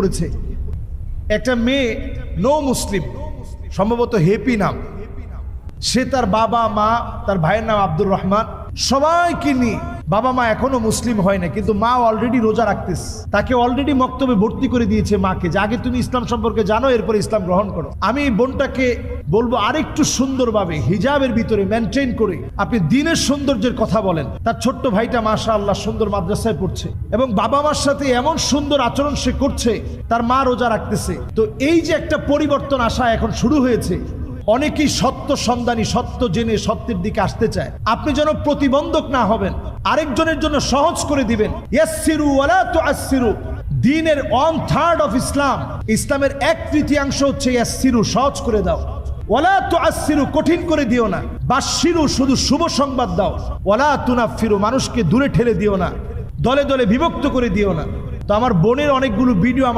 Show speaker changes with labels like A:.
A: পড়েছে। একটা মেয়ে নো মুসলিম, সম্ভবত হেপি নাম, সে তার বাবা মা, তার ভাইয়ের নাম আব্দুর রহমান, সবাইকে নিয়ে, বাবা মা এখনো মুসলিম হয় না কিন্তু মা অলরেডি রোজা রাখতেছে, তাকে অলরেডি মক্তবে ভর্তি করে দিয়েছে মাকে যে আগে তুমি ইসলাম সম্পর্কে জানো, এরপর ইসলাম গ্রহণ করো। আমি এই বোনটাকে বলবো আরেকটু সুন্দরভাবে হিজাবের ভিতরে মেনটেন করে আপনি দিনের সৌন্দর্যের কথা বলেন। তার ছোট্ট ভাইটা মাশাআল্লাহ সুন্দর মাদ্রাসায় পড়ছে এবং বাবা মার সাথে এমন সুন্দর আচরণ সে করছে, তার মা রোজা রাখতেছে। তো এই যে একটা পরিবর্তন আসা এখন শুরু হয়েছে, অনেকেই সত্য সন্ধানী, সত্য জেনে সত্যের দিকে আসতে চায়। আপনি যেন প্রতিবন্ধক না হবেন, আরেকজনের জন্য সহজ করে দিবেন। ইয়াসসিরু ওয়ালা তুআসসিরু, দ্বীনের 1/3 অফ ইসলাম, ইসলামের 1/3 হচ্ছে ইয়াসসিরু, সহজ করে দাও। ওয়ালা তুআসসিরু, কঠিন করে দিও না। বাশশিরু, শুধু শুভ সংবাদ দাও। ওয়ালা তুনাফিরু, মানুষকে দূরে ঠেলে দিও না, দলে দলে বিভক্ত করে দিও না। তো আমার বোনের অনেকগুলো ভিডিও আমার